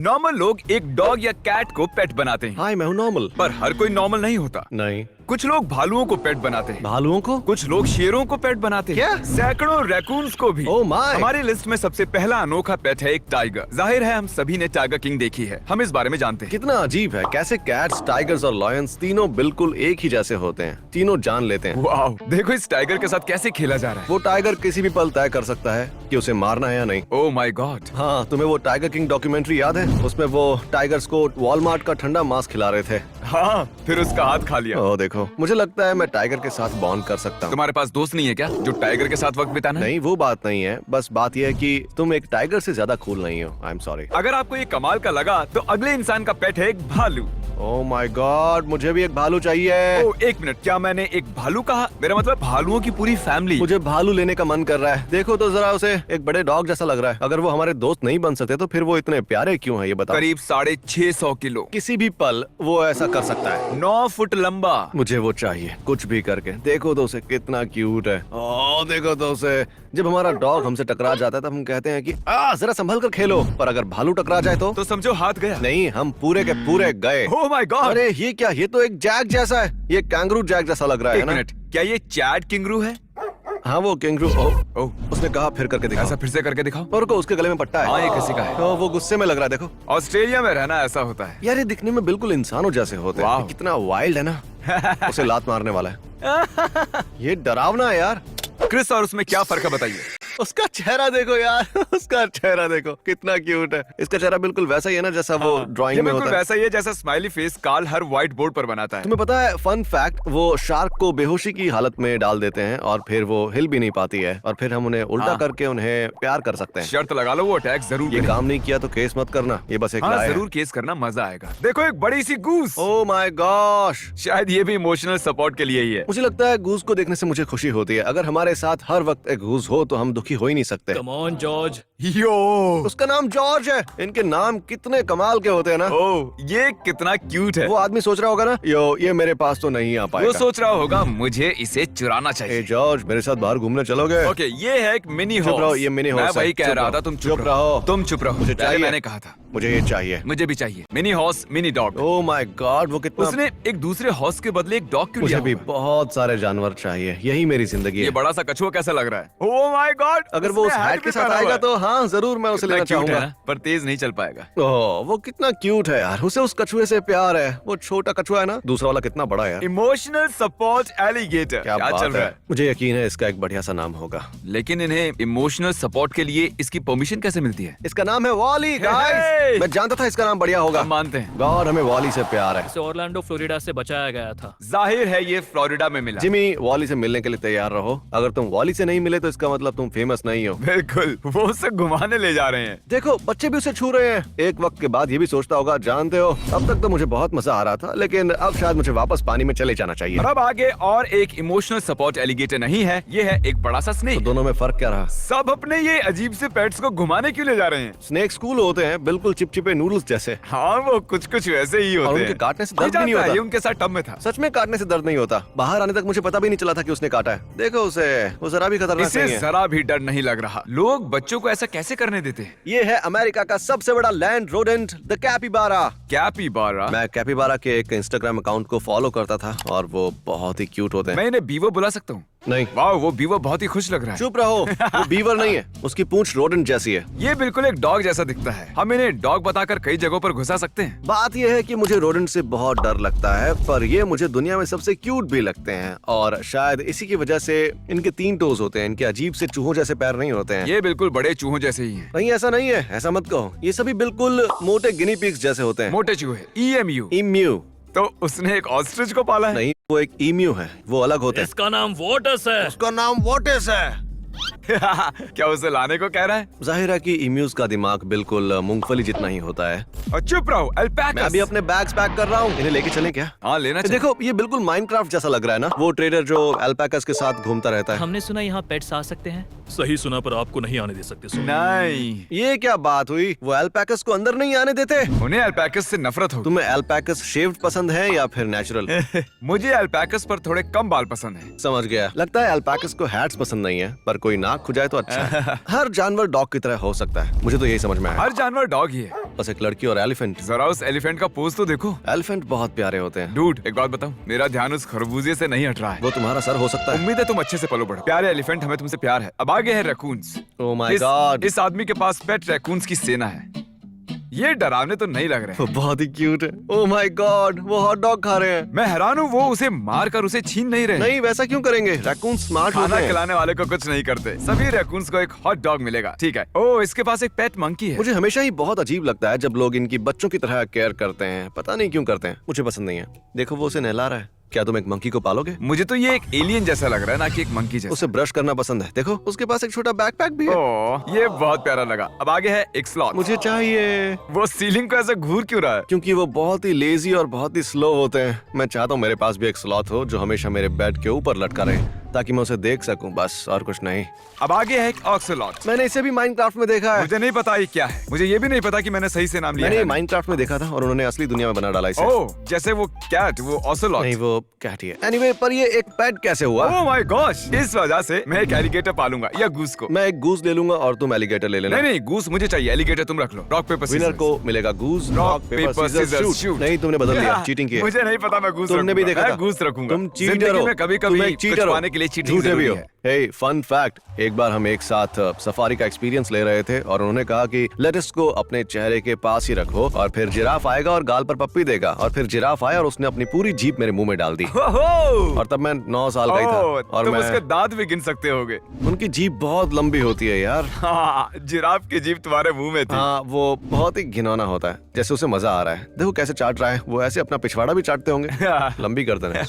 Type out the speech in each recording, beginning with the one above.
Normal लोग एक dog या कैट को पेट बनाते हैं। हाय, मैं हूँ नॉर्मल। पर हर कोई नॉर्मल नहीं होता। नहीं। कुछ लोग भालुओं को पेट बनाते हैं, भालुओं को? कुछ लोग शेरों को पेट बनाते हैं, क्या? सैकड़ों रैकून्स को भी। Oh my! हमारी लिस्ट में सबसे पहला अनोखा पेट है एक टाइगर। जाहिर है हम सभी ने टाइगर किंग देखी है, हम इस बारे में जानते हैं। कितना अजीब है, कैसे कैट्स, टाइगर्स और लॉयंस तीनों बिल्कुल एक ही जैसे होते हैं, तीनों जान लेते हैं। वाओ, देखो इस टाइगर के साथ कैसे खेला जा रहा है। वो टाइगर किसी भी पल तय कर सकता है कि उसे मारना है या नहीं। Oh my God. हाँ, तुम्हें वो टाइगर किंग डॉक्यूमेंट्री याद है? उसमें वो टाइगर्स को वॉलमार्ट का ठंडा मांस खिला रहे थे। हाँ, फिर उसका हाथ खा लिया। ओह देखो, मुझे लगता है मैं टाइगर के साथ बॉन्ड कर सकता हूँ। तुम्हारे पास दोस्त नहीं है क्या जो टाइगर के साथ वक्त बिताना है? नहीं, वो बात नहीं है, बस बात यह है कि तुम एक टाइगर से ज्यादा कूल नहीं हो। I am sorry. अगर आपको ये कमाल का लगा तो अगले इंसान का पेट है एक भालू। ओह माय गॉड, मुझे भी एक भालू चाहिए। ओह एक मिनट, क्या मैंने एक भालू कहा? मेरा मतलब भालुओं की पूरी फैमिली। मुझे भालू लेने का मन कर रहा है। देखो तो जरा, उसे एक बड़े डॉग जैसा लग रहा है। अगर वो हमारे दोस्त नहीं बन सकते तो फिर वो इतने प्यारे क्यों है, ये बताओ। करीब 650 किलो। किसी भी पल वो ऐसा कर सकता है। 9 फुट लंबा। मुझे वो चाहिए, कुछ भी करके। देखो तो उसे, कितना क्यूट है। ओह देखो तो उसे। जब हमारा डॉग हमसे टकरा जाता है तब हम कहते हैं कि जरा संभल कर खेलो, पर अगर भालू टकरा जाए तो समझो हाथ गया। नहीं, हम पूरे के पूरे गए। Oh my God. अरे ये क्या, ये तो एक जैक जैसा है। ये कैंगरू जैक जैसा लग रहा है एक ना? मिनट, क्या ये चैट किंगरू है? हाँ, वो कैंगरू। ओह, उसने कहा फिर करके दिखाओ। ऐसा फिर से करके दिखाओ। और को उसके गले में पट्टा है। हाँ, ये किसी का है। वो गुस्से में लग रहा है, देखो। ऑस्ट्रेलिया में रहना ऐसा होता है। यार ये दिखने में बिल्कुल इंसानों जैसे होते हैं। वाह। कितना वाइल्ड है ना। उसे लात मारने वाला है। ये डरावना है यार। क्रिस, और उसमें क्या फर्क है बताइए? उसका चेहरा देखो यार। उसका चेहरा देखो, कितना क्यूट है। इसका चेहरा बिल्कुल वैसा ही है ना जैसा वो ड्राइंग ये में बिल्कुल होता है। वैसा ही है जैसा स्माइली फेस कार्ल हर व्हाइट बोर्ड पर बनाता है। तुम्हें पता है, फन फैक्ट, वो शार्क को बेहोशी की हालत में डाल देते हैं और फिर वो हिल भी नहीं पाती है, और फिर हम उन्हें उल्टा हाँ। करके उन्हें प्यार कर सकते हैं। शर्त लगा लो, वो अटैक जरूर ये करे। काम नहीं किया तो केस मत करना, ये बस एक हाँ, राय है। जरूर केस करना, मजा आएगा। देखो एक बड़ी सी गूस। Oh my gosh. शायद ये भी इमोशनल सपोर्ट के लिए ही है। मुझे लगता है गूस को देखने से मुझे खुशी होती है। अगर हमारे साथ हर वक्त एक गूस हो तो हम दुखी हो ही नहीं सकते। Come on George. यो, उसका नाम जॉर्ज है। इनके नाम कितने कमाल के होते हैं ना। ओह ये कितना क्यूट है। वो आदमी सोच रहा होगा ना, ये मेरे पास तो नहीं आ वो पाएगा। सोच रहा होगा मुझे इसे चुराना ए चाहिए। जॉर्ज, मेरे साथ बाहर घूमने चलोगे? ओके, ये है एक मिनी चुप रहो, हॉर्स। ये मिनी मैं हॉर्स है। वही कह चुप रहा रहो। था, तुम चुप चुप रहो। रहो। तुम चुप रहो, मुझे पहले चाहिए। मैंने कहा था। मुझे ये चाहिए। मुझे भी चाहिए mini horse, mini dog. Oh my God, वो कितना। उसने एक दूसरे हॉर्स के बदले एक डॉग क्यों मुझे लिया भी होगा? बहुत सारे जानवर चाहिए, यही मेरी जिंदगी ये है। बड़ा सा कछुआ कैसा लग रहा है? ओह माय गॉड, अगर वो उस हैट के साथ आएगा तो हाँ, जरूर मैं उसे लेना चाहूंगा। पर तेज नहीं चल पाएगा। ओह, वो कितना क्यूट है यार। उसे उस कछुए से प्यार है। वो छोटा कछुआ है ना, दूसरा वाला कितना बड़ा है यार। Emotional support alligator. क्या क्या बात चल रहा है। है? मुझे यकीन है इसका एक बढ़िया सा नाम होगा। लेकिन इन्हें इमोशनल सपोर्ट के लिए इसकी परमिशन कैसे मिलती है? इसका नाम है वॉली। हे! गाइस, मैं जानता था इसका नाम बढ़िया होगा। हम मानते हैं। गॉड, हमें वॉली से प्यार है। इसे ऑरलैंडो फ्लोरिडा से बचाया गया था। जाहिर है ये फ्लोरिडा में मिला। जिमी, वॉली से मिलने के लिए तैयार रहो। अगर तुम वॉली से नहीं मिले तो इसका मतलब तुम फेमस नहीं हो। बिल्कुल, वो उसे घुमाने ले जा रहे हैं। देखो, बच्चे भी उसे छू रहे हैं। एक वक्त के बाद ये भी सोचता होगा, जानते हो, अब तक तो मुझे बहुत मजा आ रहा था, लेकिन अब शायद मुझे वापस पानी में चले जाना चाहिए। और अब आगे और एक इमोशनल सपोर्ट एलिगेटर नहीं है, ये है एक बड़ा सा तो स्नेक। दोनों में फर्क क्या रहा? सब अपने ये अजीब से पेट्स को घुमाने क्यों ले जा रहे हैं? स्नेक स्कूल होते हैं, बिल्कुल चिपचिपे नूडल्स जैसे। हाँ, वो कुछ कुछ वैसे ही होते और हैं। उनके काटने से ये दर्द भी नहीं जानता है, होता। ये उनके साथ टब में था। सच में काटने से दर्द नहीं होता। बाहर आने तक मुझे पता भी नहीं चला था कि उसने काटा है। देखो उसे, वो जरा भी खतरनाक इसे नहीं है। जरा भी डर नहीं लग रहा। लोग बच्चों को ऐसा कैसे करने देते हैं? ये है अमेरिका का सबसे बड़ा land rodent, the capybara. Capybara? मैं कैपिबारा के एक इंस्टाग्राम अकाउंट को फॉलो करता था और वो बहुत ही क्यूट होते हैं। मैं इन्हें बीवर बुला सकता हूँ? नहीं। वाह, वो बीवर बहुत ही खुश लग रहा है। चुप रहो, वो बीवर नहीं है, उसकी पूंछ रोडेंट जैसी है। ये बिल्कुल एक डॉग जैसा दिखता है। हम इन्हें डॉग बताकर कई जगहों पर घुसा सकते हैं। बात यह है कि मुझे रोडेंट से बहुत डर लगता है, पर ये मुझे दुनिया में सबसे क्यूट भी लगते हैं, और शायद इसी की वजह से इनके 3 टोज होते हैं। इनके अजीब से चूहों जैसे पैर नहीं होते हैं। ये बिल्कुल बड़े चूहों जैसे ही हैं। नहीं, ऐसा नहीं है, ऐसा मत कहो। ये सभी बिल्कुल मोटे गिनी पिग्स जैसे होते हैं। मोटे चूहे, EMU। इम्यू। तो उसने एक ऑस्ट्रिच को पाला है? नहीं, वो एक ईम्यू है, वो अलग होते हैं। इसका नाम वोटस है। उसका नाम वोटिस है। क्या उसे लाने को कह रहा है? जाहिर है कि इम्यूज का दिमाग बिल्कुल मूंगफली जितना ही होता है। और चुप रहो, अल्पैका। मैं अभी अपने बैग्स पैक कर रहा हूँ, इन्हें लेके चलें क्या? हाँ, लेना चाहिए। देखो, ये बिल्कुल माइनक्राफ्ट जैसा लग रहा है ना, वो ट्रेडर जो अल्पैकास के साथ घूमता रहता है। हमने सुना यहाँ पेट्स आ सकते हैं। सही सुना, पर आपको नहीं आने दे सकते। सुन, नहीं, ये क्या बात हुई? वो अल्पैकास को अंदर नहीं आने देते? उन्हें अल्पैकस से नफरत होगी। तुम्हें अल्पैकास शेव्ड पसंद है या फिर नेचुरल? मुझे अल्पैकस पर थोड़े कम बाल पसंद है। समझ गया। लगता है अल्पैकास को हैट्स पसंद नहीं है, पर कोई ना आंख खुल जाए तो अच्छा है। हर जानवर डॉग की तरह हो सकता है, मुझे तो यही समझ में आया। हर जानवर डॉग ही है। बस एक लड़की और एलिफेंट। जरा उस एलिफेंट का पोज तो देखो। एलिफेंट बहुत प्यारे होते हैं। डूड, एक बात बताऊं, मेरा ध्यान उस खरबूजे से नहीं हट रहा है। वो तुम्हारा सर हो सकता है। उम्मीद है तुम अच्छे से पलो बढ़ो। प्यारे एलिफेंट, हमें तुमसे प्यार है। अब आगे है रैकून्स। ओह माय गॉड, इस आदमी के पास पेट रैकून्स की सेना है। ये डरावने तो नहीं लग रहे। वो बहुत ही क्यूट है। ओह माय गॉड, वो हॉट डॉग खा रहे हैं। मैं हैरान हूँ, वो उसे मार कर उसे छीन नहीं रहे। नहीं, वैसा क्यों करेंगे? रैकून स्मार्ट होते खाना हैं। खिलाने वाले को कुछ नहीं करते। सभी रैकून्स को एक हॉट डॉग मिलेगा। ठीक है। ओह, इसके पास एक पेट मंकी है। मुझे हमेशा ही बहुत अजीब लगता है जब लोग इनकी बच्चों की तरह केयर करते हैं। पता नहीं क्यों करते हैं, मुझे पसंद नहीं है। देखो, वो उसे नहला रहा है। क्या तुम एक मंकी को पालोगे? मुझे तो ये एक एलियन जैसा लग रहा है, ना कि एक मंकी जैसा। उसे ब्रश करना पसंद है। देखो, उसके पास एक छोटा बैकपैक भी है। ओह, ये बहुत प्यारा लगा। अब आगे है एक स्लॉथ। मुझे चाहिए। वो सीलिंग को ऐसे घूर क्यों रहा है? क्योंकि वो बहुत ही लेजी और बहुत ही स्लो होते हैं। मैं चाहता हूँ मेरे पास भी एक स्लॉथ हो जो हमेशा मेरे बेड के ऊपर लटका रहे, ताकि मैं उसे देख सकूं, बस, और कुछ नहीं। अब आगे है एक ऑक्सलॉट। मैंने इसे भी माइनक्राफ्ट में देखा है। मुझे नहीं पता ये क्या है। मुझे ये भी नहीं पता कि मैंने सही से नाम लिया मैंने ये है। माइनक्राफ्ट में देखा था और उन्होंने असली दुनिया में बना डाला इसे। ओह, जैसे वो कैट, वो ऑक्सलॉट। नहीं, वो कैट ही है। एनीवे, पर ये एक पेट कैसे हुआ? ओह माय गॉश, इस वजह से मैं एक एलिगेटर पालूंगा, या गूस को। मैं एक गूस ले लूंगा और तुम एलिगेटर ले लेना। नहीं, गूस मुझे चाहिए, एलिगेटर तुम रख लो। रॉक पेपर विनर को मिलेगा goose. Rock paper scissor shoot. नहीं, तुमने बदल दिया, चीटिंग की है। मुझे नहीं पता, मैं गूस तुमने भी देखा था। गूस रखूंगा। तुम चीटर जिंदगी हो। में कभी तुम कभी एक चीटर हो। पाने के लिए चीटिंग झूठे भी जरूरी हो। है। हे, फन फैक्ट, एक बार हम एक साथ सफारी का एक्सपीरियंस ले रहे थे और उन्होंने कहा कि लेटेस को अपने चेहरे के पास ही रखो और फिर जिराफ आएगा और गाल पर पप्पी देगा, और फिर जिराफ आया और उसने अपनी पूरी जीभ मेरे मुंह में डाल दी। और तब मैं 9 साल का ही था। और तुम मैं उसके दांत भी गिन सकते होगे। उनकी जीभ बहुत लंबी होती है यार। हाँ, जिराफ की जीभ तुम्हारे मुंह में थी। हाँ, वो बहुत ही घिनौना होता है, जैसे उसे मजा आ रहा है। देखो कैसे चाट रहा है, वो ऐसे अपना पिछवाड़ा भी चाटते होंगे। लंबी कर देना।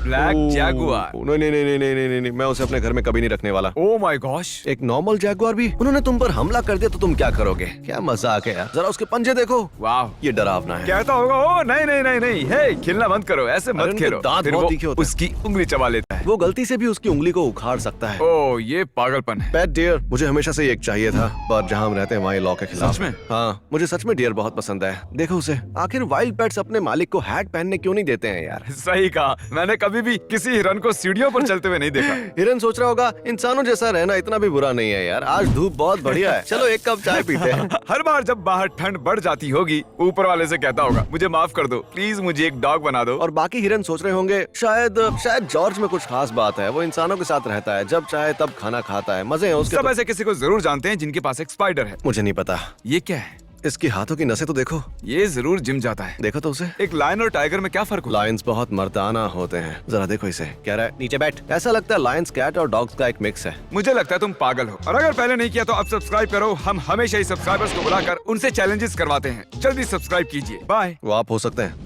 Black Jaguar. नहीं नहीं नहीं नहीं नहीं नहीं, मैं उसे अपने घर में कभी नहीं रखने वाला। ओह माय गॉश, एक नॉर्मल जैगुआर भी? उन्होंने तुम पर हमला कर दिया तो तुम क्या करोगे? क्या मजाक है यार, जरा उसके पंजे देखो। वाह, ये डरावना है। कहता होगा ओ नहीं नहीं नहीं नहीं, हे खेलना बंद करो, ऐसे अरे मत उनके खेलो। दांत फिर बहुत वो तीखे होते हैं। उसकी उंगली चबा लेता है। वो गलती से भी उसकी उंगली को उखाड़ सकता है। ओह, ये पागलपन है। पेट डियर मुझे हमेशा से एक चाहिए था, पर जहाँ हम रहते हैं वहाँ ये लॉ के खिलाफ। सच में? हाँ, मुझे सच में डियर बहुत पसंद है। देखो उसे, आखिर वाइल्ड पेट्स अपने मालिक को हैट पहनने क्यों नहीं देते हैं यार? सही कहा, मैंने कभी भी किसी हिरन को सीढ़ियों पर चलते हुए नहीं देखा। हिरन सोच रहा होगा इंसानों जैसा रहना इतना भी बुरा नहीं है यार, आज धूप बहुत बढ़िया है, चलो एक कप चाय पीते हैं। हर बार जब बाहर ठंड बढ़ जाती होगी, ऊपर वाले से कहता होगा मुझे माफ कर दो, प्लीज मुझे एक डॉग बना दो। और बाकी हिरन सोच रहे होंगे शायद जॉर्ज में कुछ खास बात है, वो इंसानों के साथ रहता है, जब चाहे तब खाना खाता है, मजे हैं उसके। सब ऐसे किसी को जरूर जानते हैं जिनके पास एक स्पाइडर है। मुझे नहीं पता। ये क्या है? इसकी हाथों की नसें तो देखो। ये जरूर जिम जाता है। देखो तो उसे। एक लायन और टाइगर में क्या फर्क होता है? लायंस बहुत मर्दाना होते हैं, जरा देखो इसे, कह रहा है नीचे बैठ। ऐसा लगता है लायंस कैट और डॉग्स का एक मिक्स है। मुझे लगता है तुम पागल हो, और अगर पहले नहीं किया तो अब सब्सक्राइब करो। हम हमेशा ही सब्सक्राइबर्स को बुलाकर उनसे चैलेंजेस करवाते हैं। जल्दी सब्सक्राइब कीजिए। बाय। वो आप हो सकते हैं।